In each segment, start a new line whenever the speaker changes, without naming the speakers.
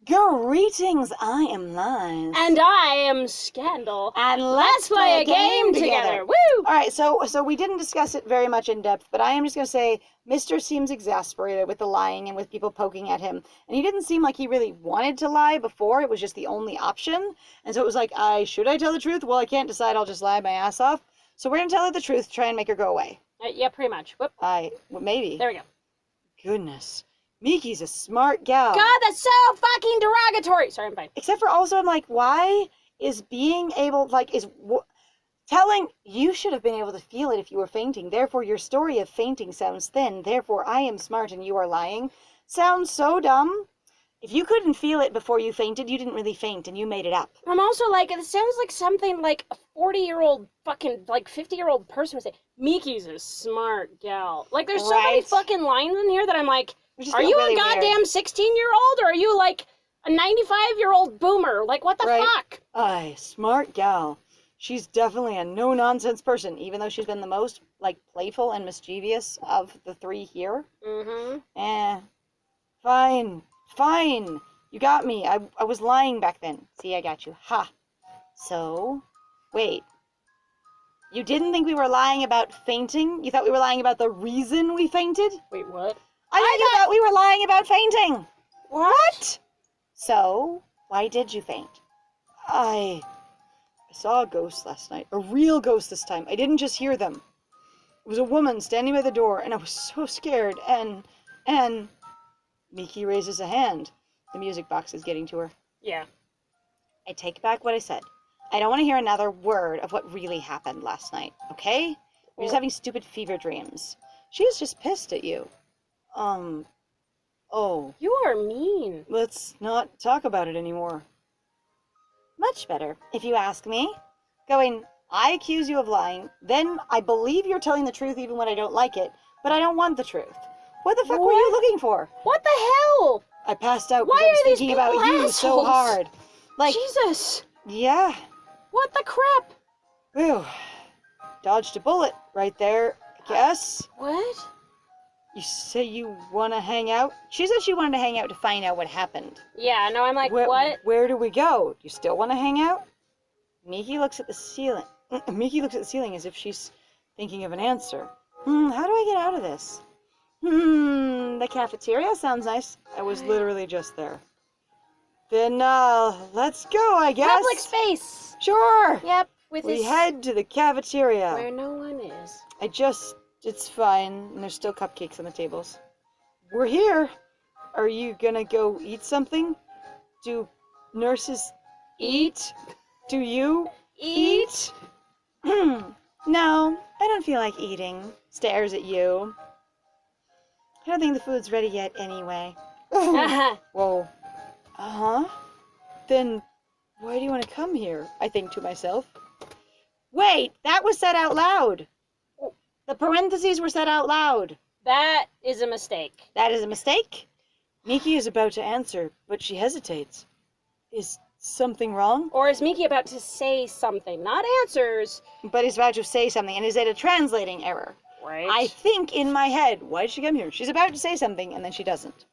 Greetings, I am Lies.
And I am Scandal.
And
let's play a game together. Woo!
Alright, so we didn't discuss it very much in depth, but I am just going to say, Mr. seems exasperated with the lying and with people poking at him. And he didn't seem like he really wanted to lie before. It was just the only option. And so it was like, should I tell the truth? Well, I can't decide. I'll just lie my ass off. So we're going to tell her the truth, try and make her go away.
Yeah, pretty much. Whoop.
Maybe.
There we go.
Goodness. Miki's a smart gal.
God, that's so fucking derogatory. Sorry, I'm fine.
Except for also, I'm like, why is being able, telling, you should have been able to feel it if you were fainting. Therefore, your story of fainting sounds thin. Therefore, I am smart and you are lying. Sounds so dumb. If you couldn't feel it before you fainted, you didn't really faint and you made it up.
I'm also like, it sounds like something like a 40-year-old fucking, 50-year-old person would say, Miki's a smart gal. Like, there's so many fucking lines in here that I'm like, are you really a goddamn 16-year-old or are you like a 95-year-old boomer? Like, what the fuck?
Aye, smart gal. She's definitely a no-nonsense person, even though she's been the most, playful and mischievous of the three here.
Mm-hmm.
Fine. You got me. I was lying back then. See, I got you. Ha. So, wait. You didn't think we were lying about fainting? You thought we were lying about the reason we fainted?
Wait, what?
I thought we were lying about fainting. What? So, why did you faint? I saw a ghost last night. A real ghost this time. I didn't just hear them. It was a woman standing by the door, and I was so scared, and... Miki raises a hand. The music box is getting to her.
Yeah.
I take back what I said. I don't want to hear another word of what really happened last night, okay? You're just having stupid fever dreams. She was just pissed at you. Oh.
You are mean.
Let's not talk about it anymore. Much better, if you ask me. Going, I accuse you of lying, then I believe you're telling the truth even when I don't like it, but I don't want the truth. What the fuck were you looking for?
What the hell?
I passed out because I was thinking about you so hard.
Jesus.
Yeah.
What the crap?
Whew. Dodged a bullet right there, I guess.
What?
You say you want to hang out? She said she wanted to hang out to find out what happened.
Yeah, no, I'm like, what?
Where do we go? You still want to hang out? Miki looks at the ceiling. Miki looks at the ceiling as if she's thinking of an answer. How do I get out of this? The cafeteria sounds nice. I was literally just there. Then, let's go, I guess.
Public space.
Sure.
Yep.
We head to the cafeteria.
Where no one is.
It's fine. And there's still cupcakes on the tables. We're here. Are you gonna go eat something? Do nurses eat? Do you eat? No, I don't feel like eating. Stares at you. I don't think the food's ready yet anyway. Whoa. Uh-huh. Then why do you want to come here? I think to myself. Wait, that was said out loud. The parentheses were said out loud.
That is a mistake.
That is a mistake? Miki is about to answer, but she hesitates. Is something wrong?
Or is Miki about to say something? Not answers.
But he's about to say something, and is it a translating error?
Right.
I think in my head, why did she come here? She's about to say something, and then she doesn't.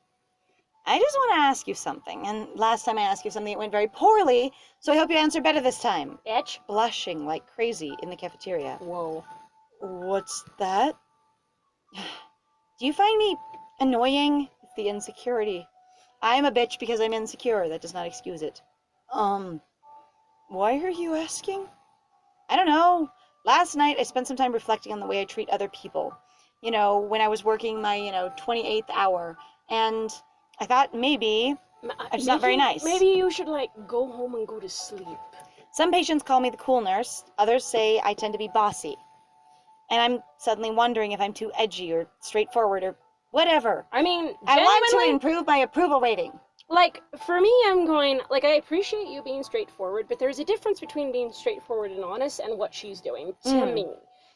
I just want to ask you something, and last time I asked you something, it went very poorly, so I hope you answer better this time.
Bitch.
Blushing like crazy in the cafeteria.
Whoa.
What's that? Do you find me annoying? It's the insecurity. I'm a bitch because I'm insecure. That does not excuse it. Why are you asking? I don't know. Last night, I spent some time reflecting on the way I treat other people. You know, when I was working my, 28th hour. And I thought maybe I'm not very nice.
Maybe you should, go home and go to sleep.
Some patients call me the cool nurse. Others say I tend to be bossy. And I'm suddenly wondering if I'm too edgy or straightforward or whatever.
I mean,
I want to improve my approval rating.
For me, I'm going, I appreciate you being straightforward, but there's a difference between being straightforward and honest and what she's doing to me.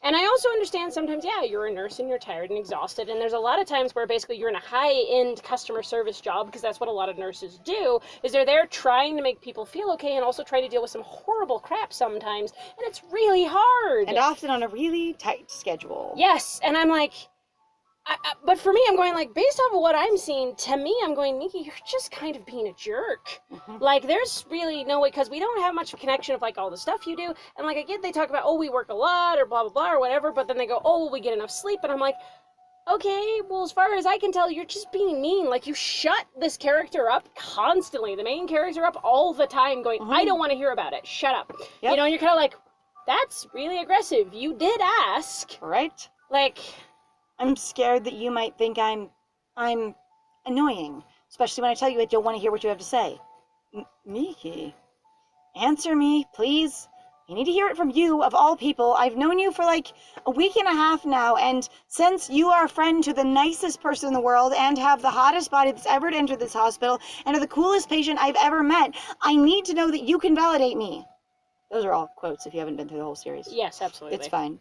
And I also understand sometimes, yeah, you're a nurse and you're tired and exhausted, and there's a lot of times where basically you're in a high-end customer service job, because that's what a lot of nurses do, is they're there trying to make people feel okay and also trying to deal with some horrible crap sometimes, and it's really hard.
And often on a really tight schedule.
Yes, and I'm like, But for me, I'm going, like, based off of what I'm seeing, to me, I'm going, Miki, you're just kind of being a jerk.
Mhm.
Like, there's really no way, because we don't have much of a connection of, like, all the stuff you do. And, like, I get they talk about, oh, we work a lot, or blah, blah, blah, or whatever, but then they go, oh, we get enough sleep. And I'm like, okay, well, as far as I can tell, you're just being mean. Like, you shut this character up constantly, the main character up all the time, going, I don't want to hear about it. Shut up.
Yep.
You know, and you're kind of like, that's really aggressive. You did ask.
Right?
Like...
I'm scared that you might think I'm annoying, especially when I tell you I don't want to hear what you have to say. Miki, answer me, please. I need to hear it from you, of all people. I've known you for like a week and a half now, and since you are a friend to the nicest person in the world and have the hottest body that's ever entered this hospital and are the coolest patient I've ever met, I need to know that you can validate me. Those are all quotes if you haven't been through the whole series.
Yes, absolutely.
It's fine.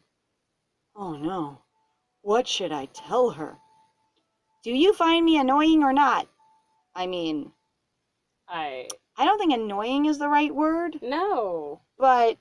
Oh no. What should I tell her? Do you find me annoying or not? I mean, I don't think annoying is the right word,
No.
but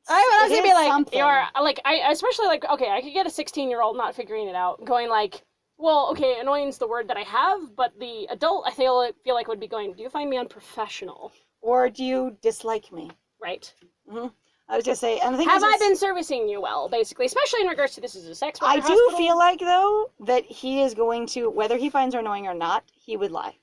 I was
it
gonna be
is
like,
something.
you're, like, I especially, like, okay, I could get a 16-year-old not figuring it out, going like, well, okay, annoying's the word that I have, but the adult I feel like would be going, do you find me unprofessional?
Or do you dislike me?
Right.
Mm-hmm. I was just saying, and the thing
Have
is,
I been servicing you well, basically, especially in regards to this is a sex worker
I do
hospital?
feel like, though, that he is going to, whether he finds her annoying or not, he would lie.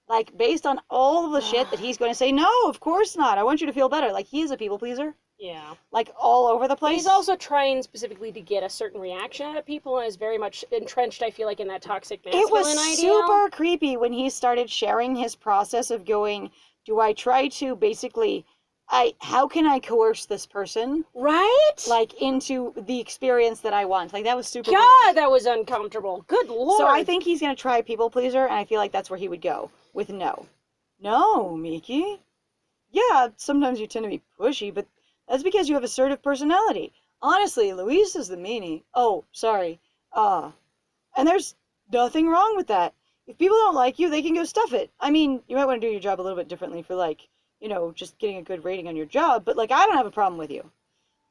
Like, based on all of the shit that he's going to say, no, of course not. I want you to feel better. Like, he is a people pleaser.
Yeah.
Like, all over the place.
He's also trying specifically to get a certain reaction out of people and is very much entrenched, I feel like, in that toxic masculine
It was
ideal.
super creepy when he started sharing his process of going, do I try to basically, how can I coerce this person?
Right?
Like, into the experience that I want. Like, that was super
God,
weird.
that was uncomfortable. Good lord.
So I think he's going to try people pleaser, and I feel like that's where he would go, with no. No, Miki. Yeah, sometimes you tend to be pushy, but that's because you have assertive personality. Honestly, Louise is the meanie. Oh, sorry. And there's nothing wrong with that. If people don't like you, they can go stuff it. I mean, you might want to do your job a little bit differently for, like, you know, just getting a good rating on your job, but, like, I don't have a problem with you.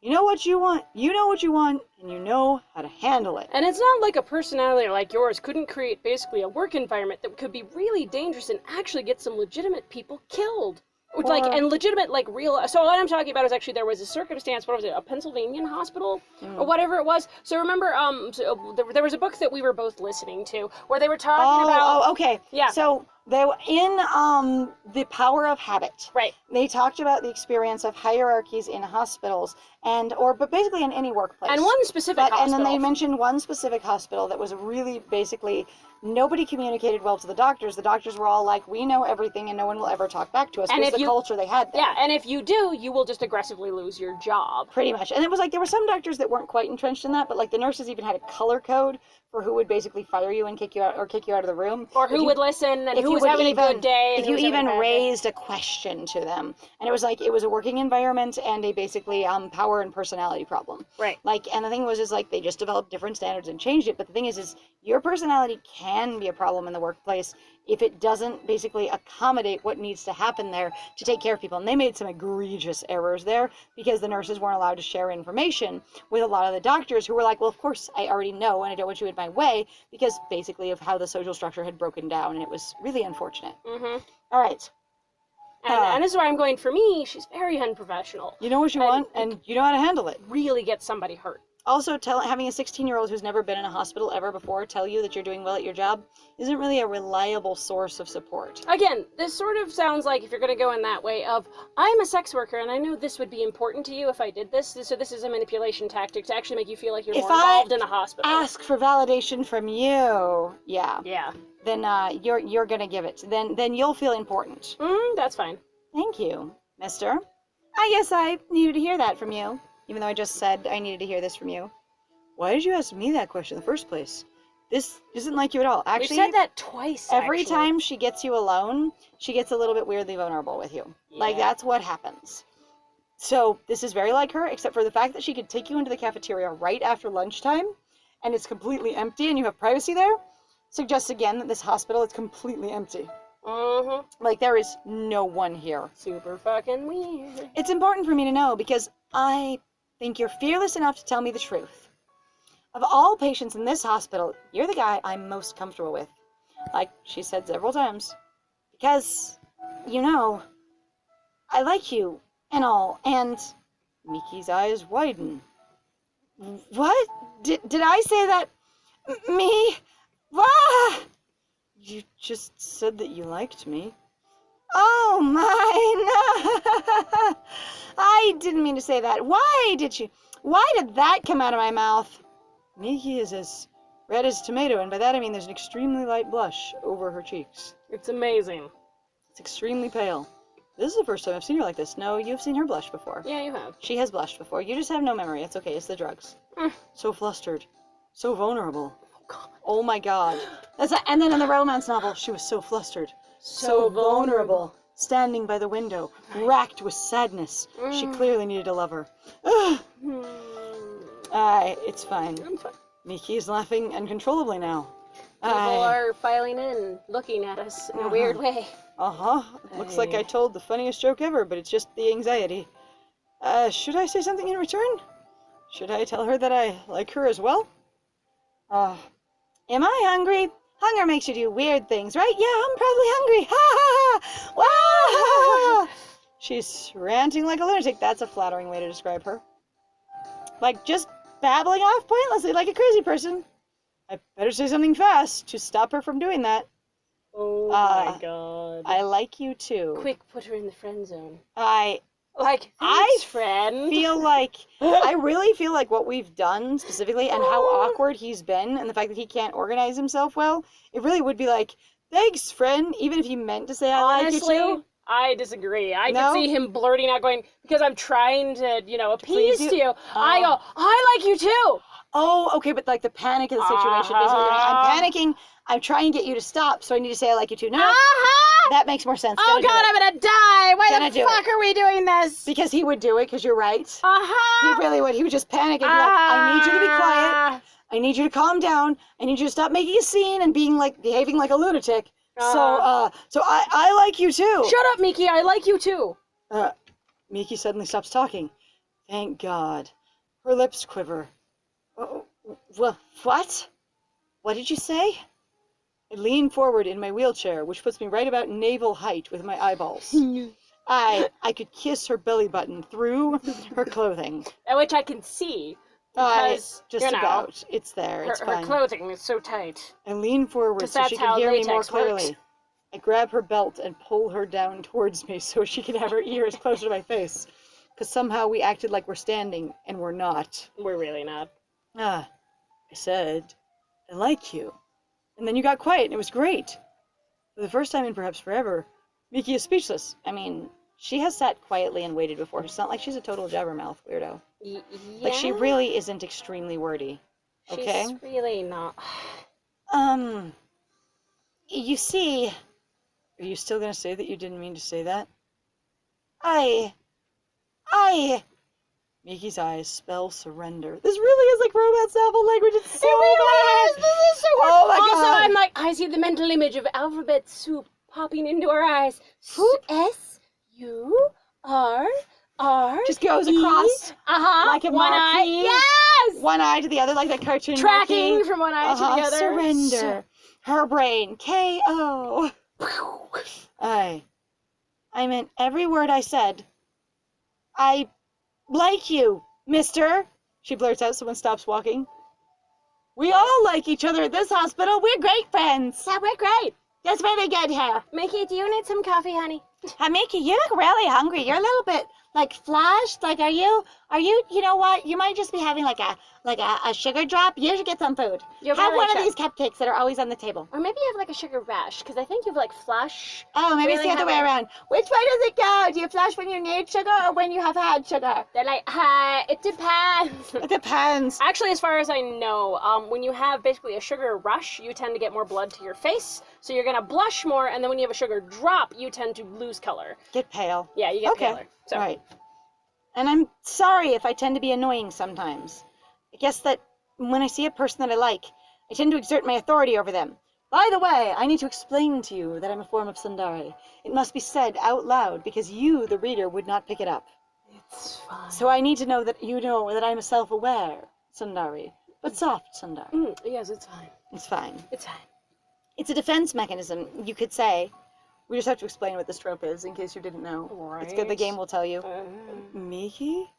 You know what you want, and you know how to handle it.
And it's not like a personality like yours couldn't create basically a work environment that could be really dangerous and actually get some legitimate people killed. Like, and legitimate, like, real... So what I'm talking about is actually there was a circumstance, what was it, a Pennsylvania hospital? Or whatever it was. So remember, there was a book that we were both listening to where they were talking about...
Oh, okay.
Yeah.
So, they were in The Power of Habit.
Right.
They talked about the experience of hierarchies in hospitals, but basically in any workplace.
And one specific hospital.
And then they mentioned one specific hospital that was really basically... Nobody communicated well to the doctors. The doctors were all like, we know everything and no one will ever talk back to us. And the culture they had there.
Yeah, and if you do, you will just aggressively lose your job.
Pretty much. And it was like, there were some doctors that weren't quite entrenched in that, but like the nurses even had a color code for who would basically fire you and kick you out, or kick you out of the room.
Or who would listen, and who was having a good day.
If you even raised a question to them. And it was like, it was a working environment and a basically power and personality problem.
Right.
Like, and the thing was, is like, they just developed different standards and changed it. But the thing is your personality can be a problem in the workplace if it doesn't basically accommodate what needs to happen there to take care of people. And they made some egregious errors there because the nurses weren't allowed to share information with a lot of the doctors who were like, well, of course, I already know and I don't want you in my way, because basically of how the social structure had broken down, and it was really unfortunate.
Mm-hmm.
All right.
And this is where I'm going, for me, she's very unprofessional.
You know what you want, and you know how to handle it.
Really get somebody hurt.
Also, having a 16-year-old who's never been in a hospital ever before tell you that you're doing well at your job isn't really a reliable source of support.
Again, this sort of sounds like, if you're going to go in that way of, I'm a sex worker and I know this would be important to you if I did this, so this is a manipulation tactic to actually make you feel like you're more involved in a hospital.
Ask for validation from you,
yeah,
then you're going to give it. Then you'll feel important.
That's fine.
Thank you, mister. I guess I needed to hear that from you. Even though I just said I needed to hear this from you. Why did you ask me that question in the first place? This isn't like you at all. Actually,
we said that twice,
every time she gets you alone, she gets a little bit weirdly vulnerable with you. Yeah. Like, that's what happens. So, this is very like her, except for the fact that she could take you into the cafeteria right after lunchtime, and it's completely empty, and you have privacy there, suggests again that this hospital is completely empty.
Mm-hmm.
Like, there is no one here.
Super fucking weird.
It's important for me to know, because I think you're fearless enough to tell me the truth. Of all patients in this hospital, you're the guy I'm most comfortable with. Like she said several times. Because, you know, I like you and all, and Miki's eyes widen. What? Did I say that? Me? Wah! You just said that you liked me. Oh my, no! I didn't mean to say that. Why did that come out of my mouth? Miki is as red as a tomato, and by that I mean there's an extremely light blush over her cheeks.
It's amazing.
It's extremely pale. This is the first time I've seen her like this. No, you've seen her blush before.
Yeah, you have.
She has blushed before. You just have no memory. It's okay. It's the drugs. So flustered. So vulnerable. Oh my god. And then in the romance novel, she was so flustered. So vulnerable. Standing by the window, racked with sadness. She clearly needed a lover. It's fine.
I'm fine.
Miki is laughing uncontrollably now.
People are filing in, looking at us in a weird way.
Looks like I told the funniest joke ever, but it's just the anxiety. Should I say something in return? Should I tell her that I like her as well? Am I hungry? Hunger makes you do weird things, right? Yeah, I'm probably hungry. Ha ha ha! Wow! She's ranting like a lunatic. That's a flattering way to describe her. Like, just babbling off pointlessly like a crazy person. I better say something fast to stop her from doing that.
Oh my god.
I like you too.
Quick, put her in the friend zone.
I
friend.
feel like, I really feel like what we've done specifically and how awkward he's been and the fact that he can't organize himself well, it really would be like, thanks, friend, even if he meant to say I like you too.
I disagree. I
No?
can see him blurting out going, because I'm trying to, appease
please
you.
you?
I go, I like you too.
Oh, okay, but like the panic of the situation. Basically, I'm panicking. I'm trying to get you to stop, so I need to say I like you too. No, that makes more sense.
Oh god, I'm gonna die. Why
Gonna
the
do
fuck are we doing this?
Because he would do it, because you're right. He really would. He would just panic and be like, I need you to be quiet. I need you to calm down. I need you to stop making a scene and behaving like a lunatic. So I like you too.
Shut up, Miki. I like you too.
Miki suddenly stops talking. Thank God. Her lips quiver. What? What did you say? I lean forward in my wheelchair, which puts me right about navel height with my eyeballs. I could kiss her belly button through her clothing.
Which I can see. Because,
just about. It's there. It's fine.
Her clothing is so tight.
I lean forward so she can hear me more clearly. I grab her belt and pull her down towards me so she can have her ears closer to my face. Because somehow we acted like we're standing, and we're not.
We're really not.
I said, I like you. And then you got quiet, and it was great. For the first time in perhaps forever, Miki is speechless. I mean, she has sat quietly and waited before. It's not like she's a total jabbermouth weirdo.
Yeah.
Like, she really isn't extremely wordy. Okay?
She's really not.
You see... Are you still gonna say that you didn't mean to say that? Miki's eyes spell surrender. This really is like romance novel language. It's so bad.
This is so hard.
Oh my
also,
god.
I'm like, I see the mental image of alphabet soup popping into her eyes.
Soup?
S-U-R-R.
Just goes across.
Like
a
one eye.
marquee.
Yes!
One eye to the other, like that cartoon
Tracking
marquee.
from one eye to the other.
Surrender. Her brain. K.O. I meant every word I said. I like you, mister. She blurts out. Someone stops walking. We all like each other at this hospital. We're great friends.
Yeah, we're great.
That's really good here.
Mickey, do you need some coffee, honey?
Hi, Miki, you look really hungry. You're a little bit, flushed. Are you, you know what? You might just be having, a sugar drop. You should get some food. Have one of these cupcakes that are always on the table.
Or maybe you have, a sugar rash, because I think you have, flush.
Oh, maybe it's the other way around. Which way does it go? Do you flush when you need sugar or when you have had sugar?
They're like, it depends.
It depends.
Actually, as far as I know, when you have basically a sugar rush, you tend to get more blood to your face, so you're going to blush more, and then when you have a sugar drop, you tend to lose color.
Get pale.
Yeah, you get paler. So.
Right. And I'm sorry if I tend to be annoying sometimes. I guess that when I see a person that I like, I tend to exert my authority over them. By the way, I need to explain to you that I'm a form of Sundari. It must be said out loud because you, the reader, would not pick it up.
It's fine.
So I need to know that you know that I'm a self-aware Sundari. but soft, Sundar.
Yes, it's fine.
It's fine.
It's fine.
It's a defense mechanism, you could say. We just have to explain what this trope is, in case you didn't know.
Right.
It's good, the game will tell you. Miki?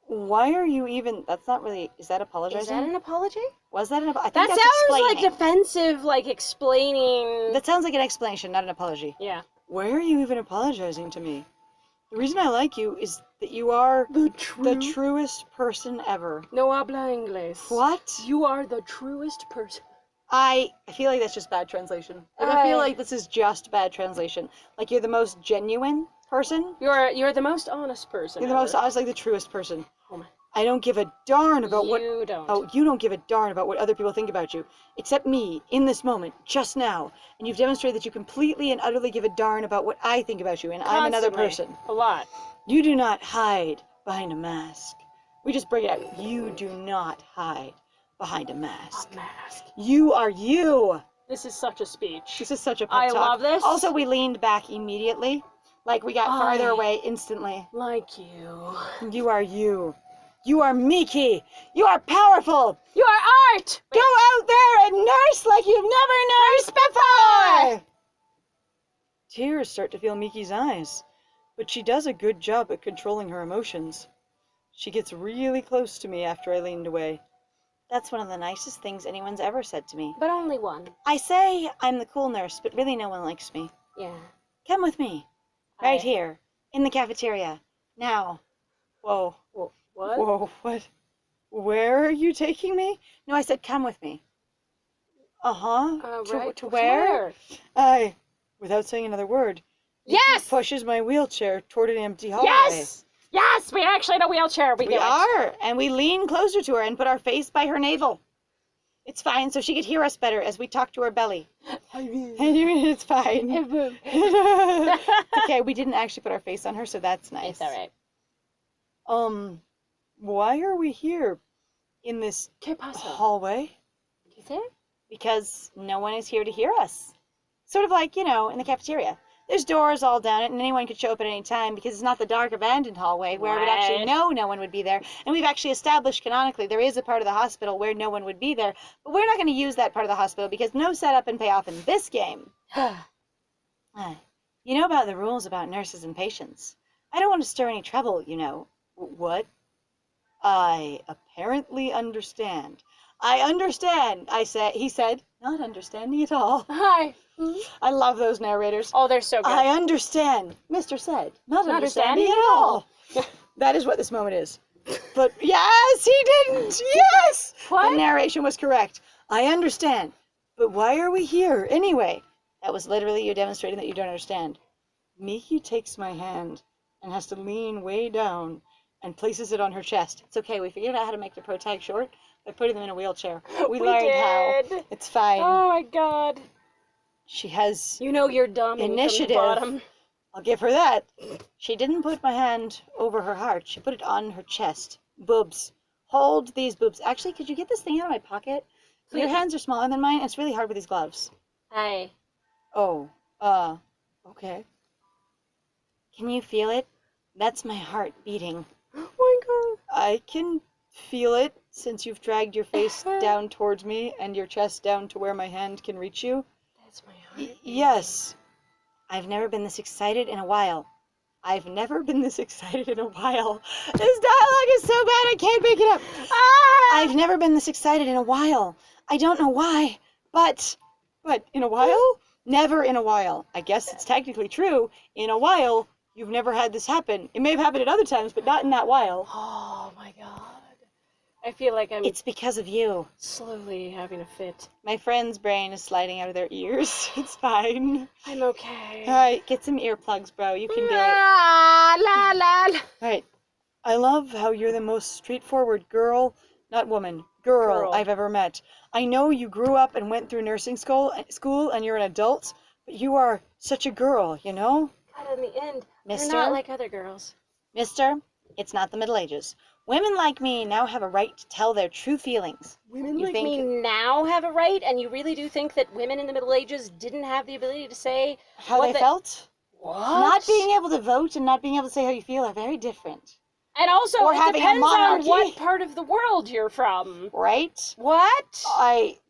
Why are you even... That's not really... Is that apologizing?
Is that an apology?
Was that an apology? I
That
think that's
sounds
explaining.
like defensive, like explaining.
That sounds like an explanation, not an apology.
Yeah.
Why are you even apologizing to me? The reason I like you is that you are the truest person ever.
No habla inglés.
What?
You are the truest person.
I feel like that's just bad translation. Like, I feel like this is just bad translation. Like, you're the most genuine person.
You're the most honest person.
You're the most honest, like the truest person.
Oh my.
I don't give a darn about what...
You don't.
Oh, you don't give a darn about what other people think about you. Except me, in this moment, just now. And you've demonstrated that you completely and utterly give a darn about what I think about you, and I'm another person.
A lot.
You do not hide behind a mask. We just bring it out. You do not hide behind a mask.
A mask.
You are you.
This is such a speech.
This is such a pep
I
talk.
love this.
Also, we leaned back immediately. Like, we got farther away instantly.
Like you.
You are you. You are Miki. You are powerful.
You are art.
Go out there and nurse like you've never nursed before. Tears start to fill Miki's eyes, but she does a good job at controlling her emotions. She gets really close to me after I leaned away. That's one of the nicest things anyone's ever said to me.
But only one.
I say I'm the cool nurse, but really no one likes me.
Yeah.
Come with me. Right here. In the cafeteria. Now. Whoa.
What?
Whoa, what? Where are you taking me? No, I said come with me. Uh-huh.
Right.
To where? Without saying another word,
Yes!
pushes my wheelchair toward an empty hallway.
Yes! Yes! We're actually in a wheelchair. We
are, and we lean closer to her and put our face by her navel. It's fine, so she could hear us better as we talk to her belly. It's fine. Okay, we didn't actually put our face on her, so that's nice.
It's alright.
Why are we here in this hallway? Because no one is here to hear us. Sort of like, in the cafeteria. There's doors all down it, and anyone could show up at any time because it's not the dark, abandoned hallway where we'd actually know no one would be there. And we've actually established canonically there is a part of the hospital where no one would be there. But we're not going to use that part of the hospital because no setup and payoff in this game. You know about the rules about nurses and patients. I don't want to stir any trouble, What? I apparently understand. I understand, he said, not understanding at all.
Hi.
I love those narrators.
Oh, they're so good.
I understand, Mr. said, not understanding at all. That is what this moment is. But yes, he didn't. Yes.
What?
The narration was correct. I understand. But why are we here anyway? That was literally you demonstrating that you don't understand. Miki takes my hand and has to lean way down and places it on her chest. It's okay. We figured out how to make the pro tag short by putting them in a wheelchair. We learned how. It's fine.
Oh my god.
She has
you're dumb.
initiative.
From the bottom.
I'll give her that. She didn't put my hand over her heart. She put it on her chest. Boobs. Hold these boobs. Actually, could you get this thing out of my pocket? Your hands are smaller than mine. It's really hard with these gloves.
Hi.
Oh. Okay. Can you feel it? That's my heart beating.
Oh my god.
I can feel it since you've dragged your face down towards me and your chest down to where my hand can reach you.
That's my heart.
Yes. I've never been this excited in a while. I've never been this excited in a while. This dialogue is so bad I can't make it up. I've never been this excited in a while. I don't know why, but in a while? Never in a while. I guess it's technically true. In a while, you've never had this happen. It may have happened at other times, but not in that while.
Oh my god. I feel like I'm...
It's because of you.
Slowly having a fit.
My friend's brain is sliding out of their ears. It's fine.
I'm okay.
Alright, get some earplugs, bro. You can do it.
La la.
Alright. I love how you're the most straightforward girl, not woman, girl I've ever met. I know you grew up and went through nursing school and you're an adult, but you are such a girl, you know?
But in the end,
Mister?
they're not like other girls.
Mister, it's not the Middle Ages. Women like me now have a right to tell their true feelings.
Women like me now have a right, and you really do think that women in the Middle Ages didn't have the ability to say
how they felt?
What?
Not being able to vote and not being able to say how you feel are very different.
And also,
Or
it
having a
depends on
monarchy.
what part of the world you're from.
Right?
What?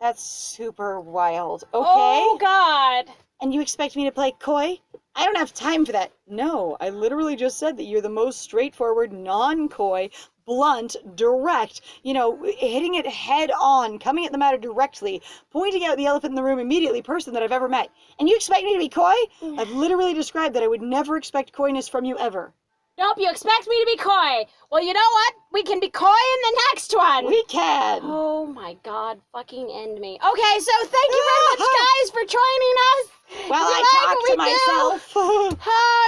That's super wild. Okay?
Oh, God.
And you expect me to play coy? I don't have time for that. No, I literally just said that you're the most straightforward, non-coy, blunt, direct, hitting it head on, coming at the matter directly, pointing out the elephant in the room immediately person that I've ever met. And you expect me to be coy? I've literally described that I would never expect coyness from you ever.
Nope, you expect me to be coy. Well, you know what? We can be coy in the next one.
We can.
Oh my God, fucking end me. Okay, so thank you very much, guys, for joining us.
Well,
You
I
like
talk
what
to
we
myself.
do?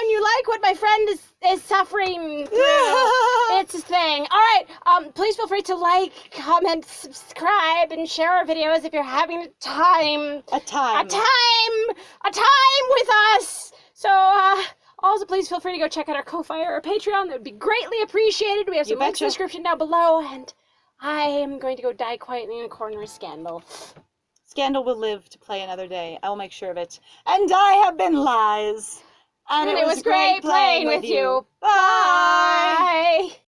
And you like what my friend is suffering through. It's his thing. All right, please feel free to like, comment, subscribe, and share our videos if you're having a time.
A time
with us. So, also, please feel free to go check out our Ko-Fi or our Patreon. That would be greatly appreciated. We have some links in the description down below, and I am going to go die quietly in a corner of Scandal.
Scandal will live to play another day. I will make sure of it. And I have been Lies. And it was great playing with you. Bye!